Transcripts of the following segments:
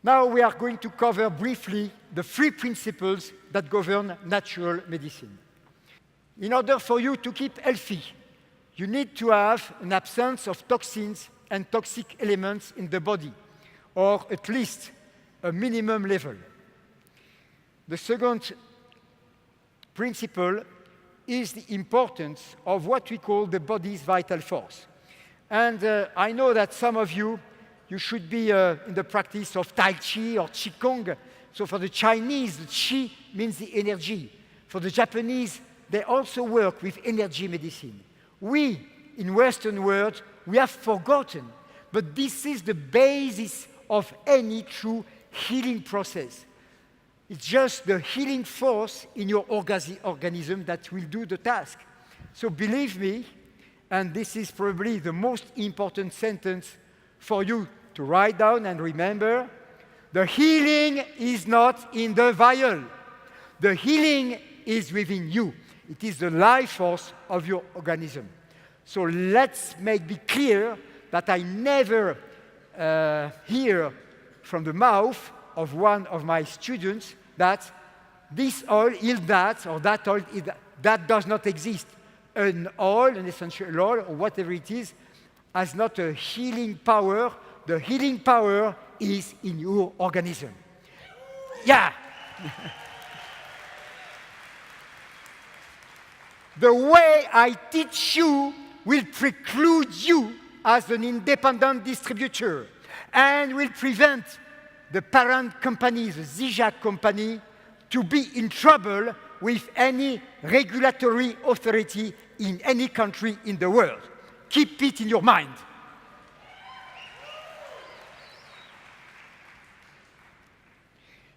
Now we are going to cover briefly the 3 principles that govern natural medicine. In order for you to keep healthy, you need to have an absence of toxins and toxic elements in the body, or at least a minimum level. The second principle is the importance of what we call the body's vital force. And I know that some of you should be in the practice of Tai Chi or Qigong. So for the Chinese, the Qi means the energy. For the Japanese, they also work with energy medicine. We, in Western world, we have forgotten. But this is the basis of any true healing process. It's just the healing force in your organism that will do the task. So believe me, and this is probably the most important sentence for you to write down and remember, the healing is not in the vial. The healing is within you. It is the life force of your organism. So let's be clear that I never hear from the mouth of one of my students that this oil is that, or that oil is that. That does not exist. An oil, an essential oil, or whatever it is, has not a healing power. The healing power is in your organism. Yeah. The way I teach you will preclude you as an independent distributor and will prevent the parent company, the Zizak company, to be in trouble with any regulatory authority in any country in the world. Keep it in your mind.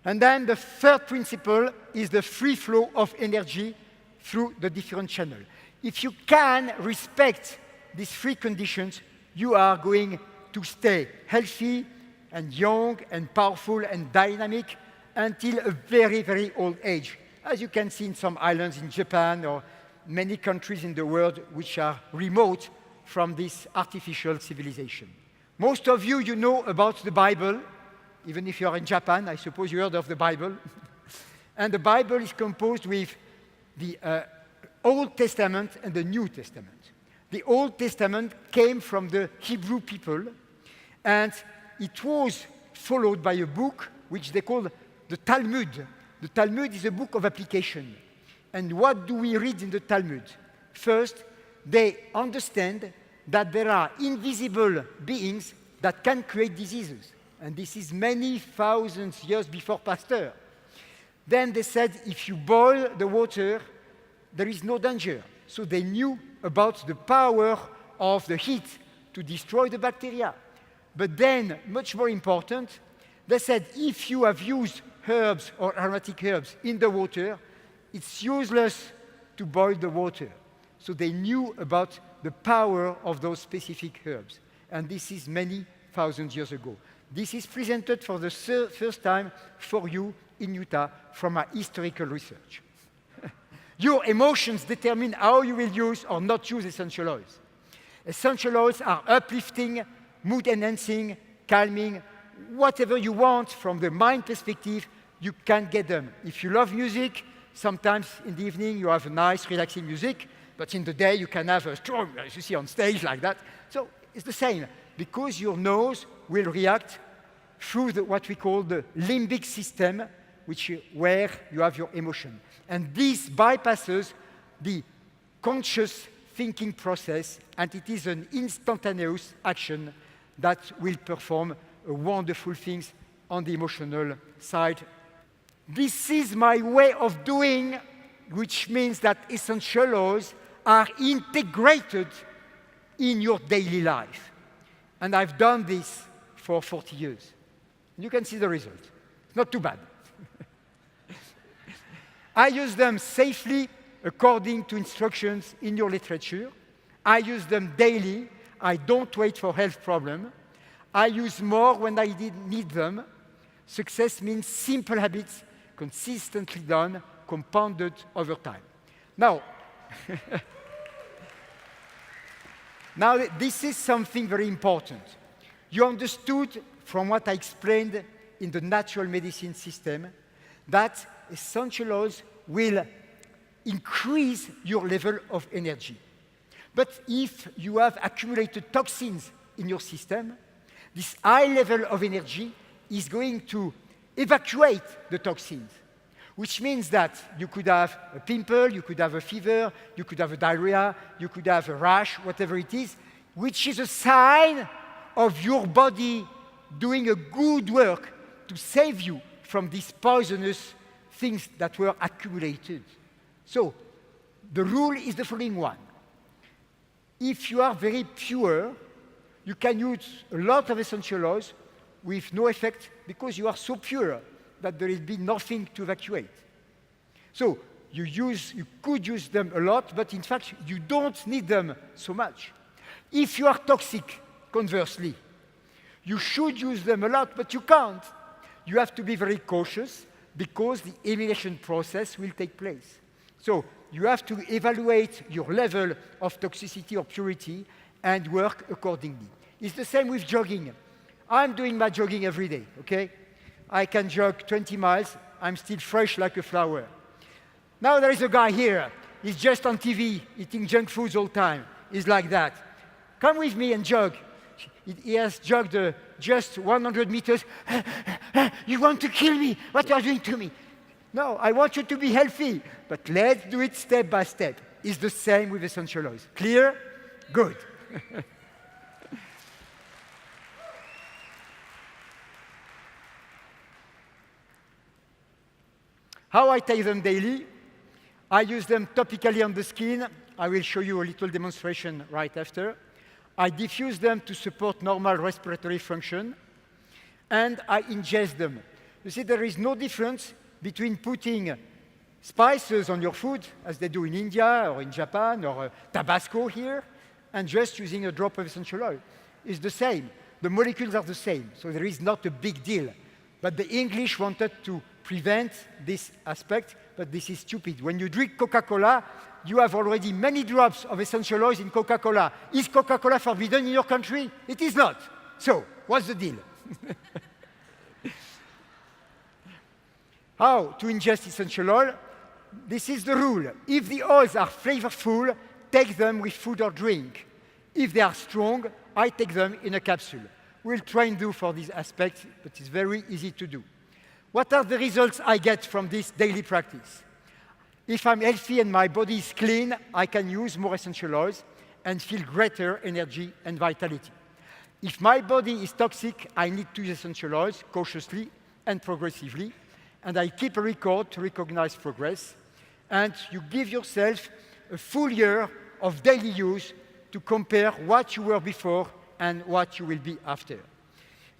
And then the third principle is the free flow of energy through the different channels. If you can respect these 3 conditions, you are going to stay healthy and young and powerful and dynamic until a very, very old age. As you can see in some islands in Japan or many countries in the world which are remote from this artificial civilization. Most of you know about the Bible. Even if you are in Japan, I suppose you heard of the Bible. And the Bible is composed with the Old Testament and the New Testament. The Old Testament came from the Hebrew people, and it was followed by a book which they call the Talmud. The Talmud is a book of application. And what do we read in the Talmud? First, they understand that there are invisible beings that can create diseases. And this is many thousands years before Pasteur. Then they said, if you boil the water, there is no danger. So they knew about the power of the heat to destroy the bacteria. But then, much more important, they said, if you have used herbs or aromatic herbs in the water, it's useless to boil the water. So they knew about the power of those specific herbs. And this is many thousands years ago. This is presented for the first time for you in Utah from my historical research. Your emotions determine how you will use or not use essential oils. Essential oils are uplifting, mood-enhancing, calming, whatever you want from the mind perspective, you can get them. If you love music, sometimes in the evening you have a nice, relaxing music, but in the day you can have a strong, as you see on stage like that. So it's the same, because your nose will react through what we call the limbic system, where you have your emotion. And this bypasses the conscious thinking process, and it is an instantaneous action that will perform wonderful things on the emotional side. This is my way of doing, which means that essential oils are integrated in your daily life. And I've done this for 40 years. You can see the result. It's not too bad. I use them safely according to instructions in your literature. I use them daily. I don't wait for health problems. I use more when I need them. Success means simple habits, consistently done, compounded over time. Now, this is something very important. You understood from what I explained in the natural medicine system that essential oils will increase your level of energy. But if you have accumulated toxins in your system, this high level of energy is going to evacuate the toxins, which means that you could have a pimple, you could have a fever, you could have a diarrhea, you could have a rash, whatever it is, which is a sign of your body doing a good work to save you from these poisonous things that were accumulated. So, the rule is the following one. If you are very pure, you can use a lot of essential oils with no effect because you are so pure that there will be nothing to evacuate. So, you could use them a lot, but in fact, you don't need them so much. If you are toxic, conversely, you should use them a lot, but you can't. You have to be very cautious because the elimination process will take place. So you have to evaluate your level of toxicity or purity and work accordingly. It's the same with jogging. I'm doing my jogging every day, okay? I can jog 20 miles. I'm still fresh like a flower. Now there is a guy here. He's just on TV, eating junk foods all the time. He's like that. Come with me and jog. He has jogged just 100 meters. You want to kill me? What are you doing to me? No, I want you to be healthy. But let's do it step by step. It's the same with essential oils. Clear? Good. How I take them daily? I use them topically on the skin. I will show you a little demonstration right after. I diffuse them to support normal respiratory function, and I ingest them. You see, there is no difference between putting spices on your food, as they do in India or in Japan, or Tabasco here, and just using a drop of essential oil. It's the same. The molecules are the same, so there is not a big deal. But the English wanted to prevent this aspect, but this is stupid. When you drink Coca-Cola, you have already many drops of essential oils in Coca-Cola. Is Coca-Cola forbidden in your country? It is not. So, what's the deal? How to ingest essential oil? This is the rule. If the oils are flavorful, take them with food or drink. If they are strong, I take them in a capsule. We'll try and do for this aspect, but it's very easy to do. What are the results I get from this daily practice? If I'm healthy and my body is clean, I can use more essential oils and feel greater energy and vitality. If my body is toxic, I need to use essential oils cautiously and progressively, and I keep a record to recognize progress, and you give yourself a full year of daily use to compare what you were before and what you will be after.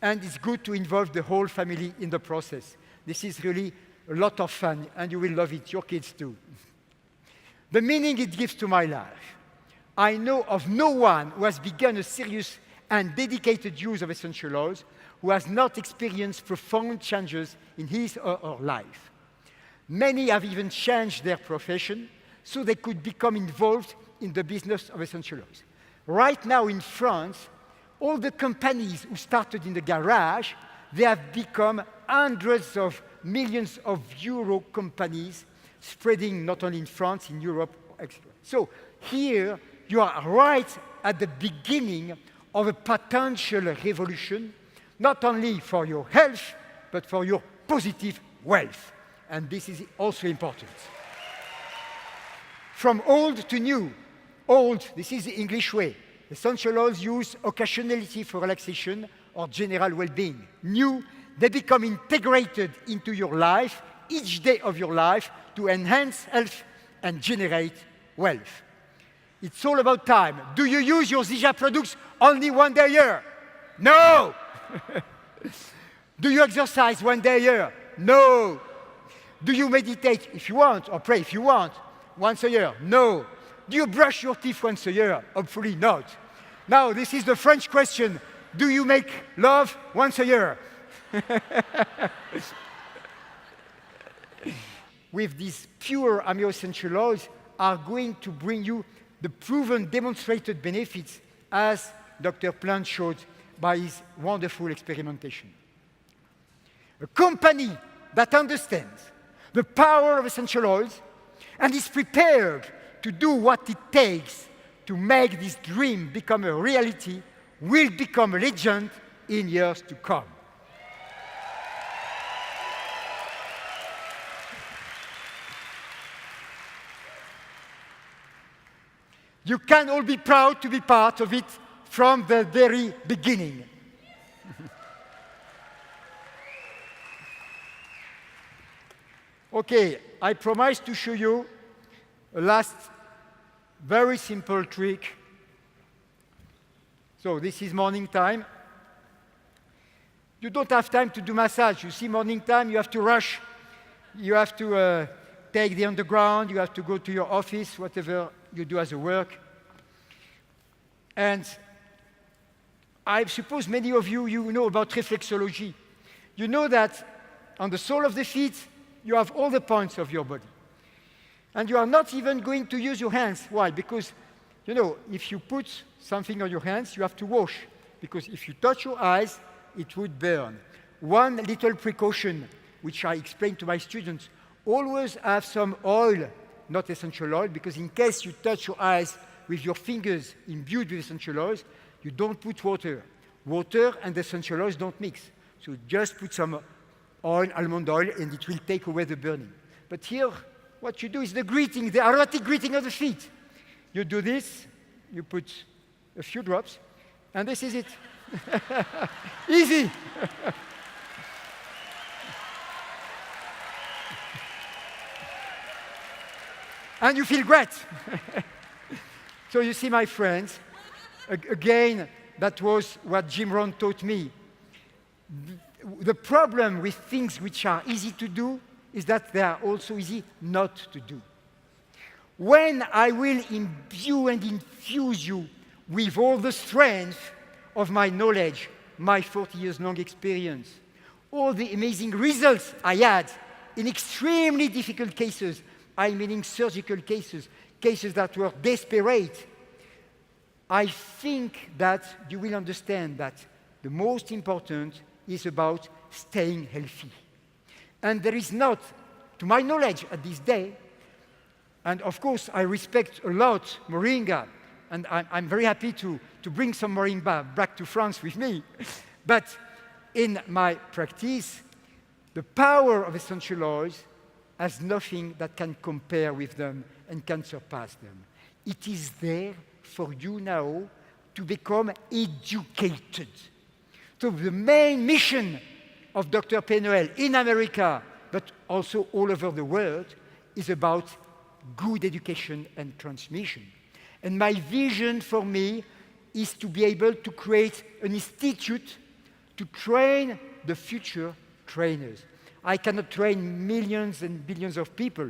And it's good to involve the whole family in the process. This is really a lot of fun, and you will love it, your kids too. The meaning it gives to my life. I know of no one who has begun a serious and dedicated use of essential oils who has not experienced profound changes in his or her life. Many have even changed their profession so they could become involved in the business of essential oils. Right now in France, all the companies who started in the garage, they have become hundreds of millions of euro companies spreading not only in France, in Europe, etc. So here you are right at the beginning of a potential revolution, not only for your health, but for your positive wealth. And this is also important. From old to new. Old, this is the English way. Essential oils used occasionally for relaxation or general well-being. New, they become integrated into your life, each day of your life, to enhance health and generate wealth. It's all about time. Do you use your Zija products only one day a year? No! Do you exercise one day a year? No! Do you meditate if you want, or pray if you want, once a year? No! Do you brush your teeth once a year? Hopefully not. Now, this is the French question. Do you make love once a year? With these pure amino essential oils are going to bring you the proven demonstrated benefits as Dr. Plant showed by his wonderful experimentation. A company that understands the power of essential oils and is prepared to do what it takes to make this dream become a reality will become a legend in years to come. You can all be proud to be part of it from the very beginning. Okay, I promise to show you a last very simple trick. So this is morning time. You don't have time to do massage. You see, morning time, you have to rush. You have to take the underground. You have to go to your office, whatever you do as a work. And I suppose many of you, you know about reflexology. You know that on the sole of the feet, you have all the points of your body. And you are not even going to use your hands. Why? Because, you know, if you put something on your hands, you have to wash. Because if you touch your eyes, it would burn. One little precaution, which I explain to my students, always have some oil, not essential oil, because in case you touch your eyes with your fingers imbued with essential oils, you don't put water. Water and essential oils don't mix. So just put some oil, almond oil, and it will take away the burning. But here, what you do is the greeting, the aromatic greeting of the feet. You do this, you put a few drops, and this is it. Easy. And you feel great. So you see, my friends, again, that was what Jim Rohn taught me. The problem with things which are easy to do is that they are also easy not to do. When I will imbue and infuse you with all the strength of my knowledge, my 40 years long experience, all the amazing results I had in extremely difficult cases, I mean surgical cases, cases that were desperate, I think that you will understand that the most important is about staying healthy. And there is not, to my knowledge at this day, and of course I respect a lot Moringa, and I'm very happy to bring some Moringa back to France with me, but in my practice, the power of essential oils has nothing that can compare with them and can surpass them. It is there for you now to become educated. So the main mission of Dr. Penoel in America, but also all over the world, is about good education and transmission. And my vision for me is to be able to create an institute to train the future trainers. I cannot train millions and billions of people,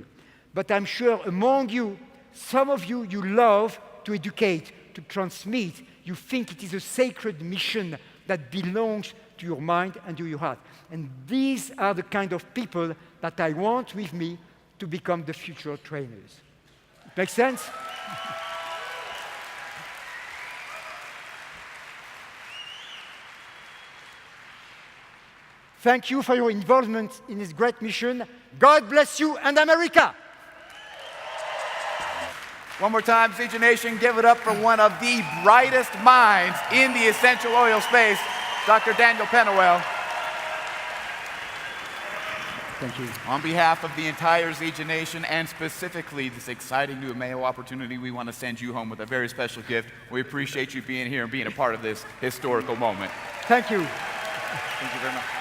but I'm sure among you, some of you, you love to educate, to transmit. You think it is a sacred mission that belongs to your mind and to your heart. And these are the kind of people that I want with me to become the future trainers. Make sense? Thank you for your involvement in this great mission. God bless you and America. One more time, CJ Nation, give it up for one of the brightest minds in the essential oil space, Dr. Daniel Penoel. Thank you. On behalf of the entire CJ Nation and specifically this exciting new Mayo opportunity, we want to send you home with a very special gift. We appreciate you being here and being a part of this historical moment. Thank you. Thank you very much.